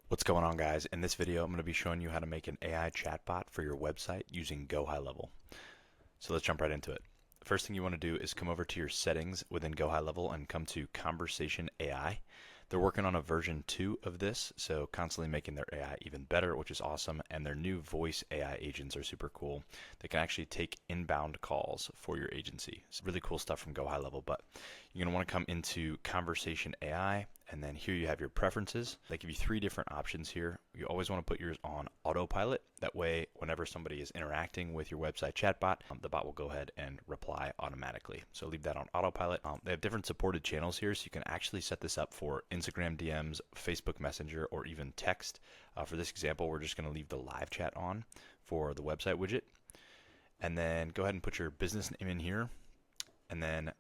What's going on, guys? In this video, I'm going to be showing you how to make an AI chatbot for your website using Go High Level. So let's jump right into it. First thing you want to do is come over to your settings within Go High Level and come to Conversation AI. They're working on a version 2 of this, so constantly making their AI even better, which is awesome. And their new voice AI agents are super cool. They can actually take inbound calls for your agency. It's really cool stuff from Go High Level, but you're going to want to come into Conversation AI, and then here you have your preferences. They give you 3 different options here. You always want to put yours on autopilot. That way, whenever somebody is interacting with your website chatbot, the bot will go ahead and reply automatically. So leave that on autopilot. They have different supported channels here, so you can actually set this up for Instagram DMs, Facebook Messenger, or even text. For this example, we're just going to leave the live chat on for the website widget. And then go ahead and put your business name in here. And then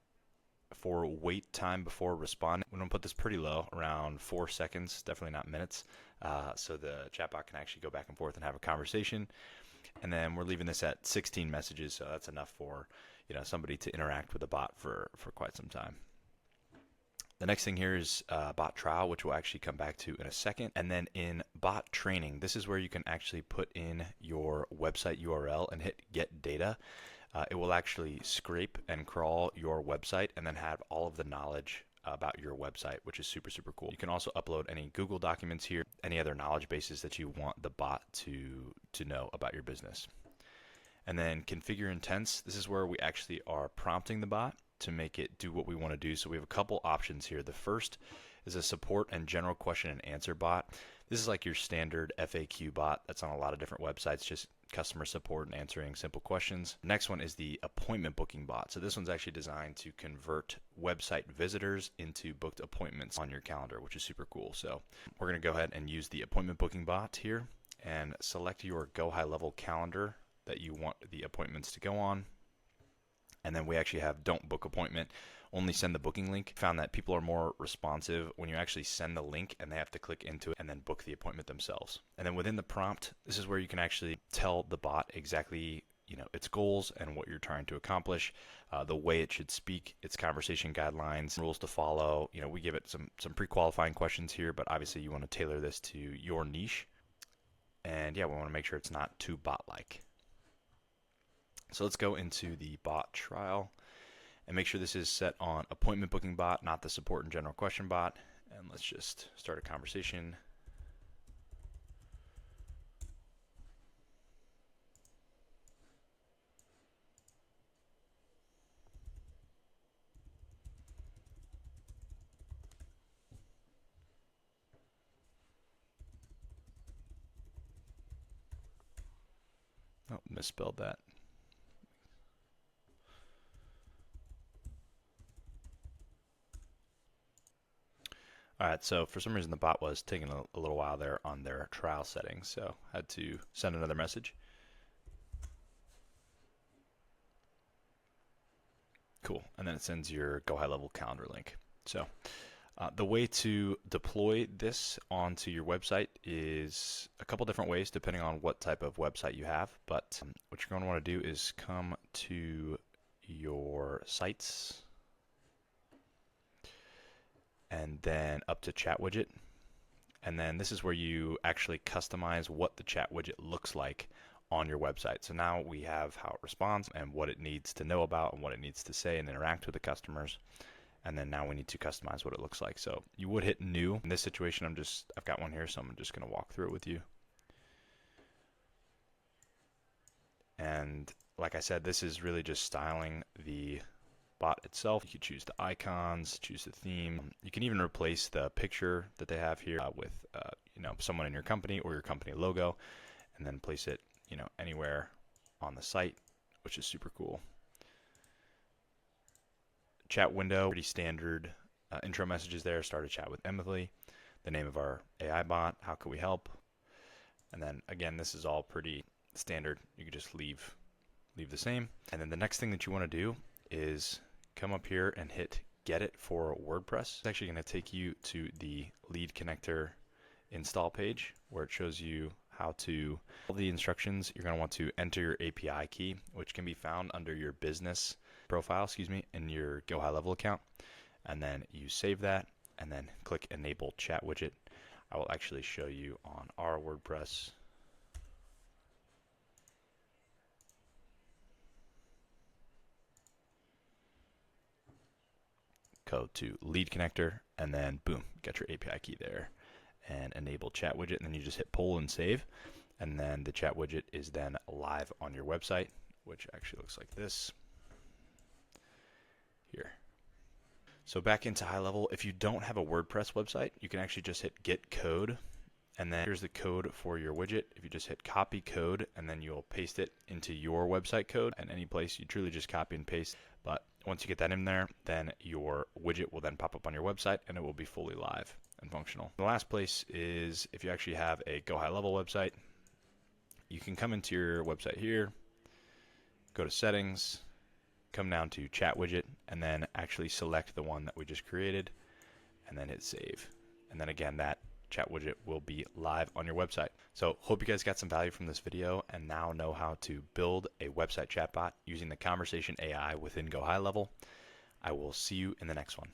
for wait time before responding, we're going to put this pretty low, around 4 seconds, definitely not minutes, so the chatbot can actually go back and forth and have a conversation. And then we're leaving this at 16 messages, so that's enough for somebody to interact with the bot for quite some time. The next thing here is bot trial, which we'll actually come back to in a second. And then in bot training, this is where you can actually put in your website URL and hit get data. It will actually scrape and crawl your website and then have all of the knowledge about your website, which is super, super cool. You can also upload any Google documents here, any other knowledge bases that you want the bot to know about your business. And then configure intents. This is where we actually are prompting the bot to make it do what we want to do. So we have a couple options here. The first is a support and general question and answer bot. This is like your standard FAQ bot that's on a lot of different websites, just customer support and answering simple questions. Next one is the appointment booking bot. So this one's actually designed to convert website visitors into booked appointments on your calendar, which is super cool. So we're going to go ahead and use the appointment booking bot here and select your Go High Level calendar that you want the appointments to go on. And then we actually have don't book appointment, only send the booking link. Found that people are more responsive when you actually send the link and they have to click into it and then book the appointment themselves. And then within the prompt, this is where you can actually tell the bot exactly its goals and what you're trying to accomplish, the way it should speak, its conversation guidelines, rules to follow. We give it some pre-qualifying questions here, but obviously you want to tailor this to your niche. And yeah, we want to make sure it's not too bot-like. So let's go into the bot trial and make sure this is set on appointment booking bot, not the support and general question bot. And let's just start a conversation. Oh, misspelled that. All right, so for some reason the bot was taking a little while there on their trial settings, so I had to send another message. Cool, and then it sends your Go High Level calendar link. So the way to deploy this onto your website is a couple different ways depending on what type of website you have, but what you're going to want to do is come to your sites and then up to chat widget. And then this is where you actually customize what the chat widget looks like on your website. So now we have how it responds and what it needs to know about and what it needs to say and interact with the customers. And then now we need to customize what it looks like. So you would hit new. In this situation, I've got one here, so I'm just going to walk through it with you. And like I said, this is really just styling the bot itself. You can choose the icons, choose the theme. You can even replace the picture that they have here with someone in your company or your company logo, and then place it anywhere on the site, which is super cool. Chat window, pretty standard intro messages there. Start a chat with Emily, the name of our AI bot, how can we help? And then again, this is all pretty standard. You can just leave the same. And then the next thing that you want to do is come up here and hit get it for WordPress. It's actually going to take you to the lead connector install page where it shows you how to all the instructions. You're going to want to enter your API key, which can be found under your business profile, in your Go High Level account. And then you save that and then click enable chat widget. I will actually show you on our WordPress. Go to lead connector, and then boom, get your API key there, and enable chat widget, and then you just hit pull and save, and then the chat widget is then live on your website, which actually looks like this here. So back into high level, if you don't have a WordPress website, you can actually just hit get code, and then here's the code for your widget. If you just hit copy code, and then you'll paste it into your website code, and any place you truly just copy and paste. But once you get that in there, then your widget will then pop up on your website, and it will be fully live and functional. The last place is if you actually have a Go High Level website, you can come into your website here, go to settings, come down to chat widget, and then actually select the one that we just created, and then hit save. And then again, that chat widget will be live on your website. So hope you guys got some value from this video and now know how to build a website chatbot using the conversation AI within Go High Level. I will see you in the next one.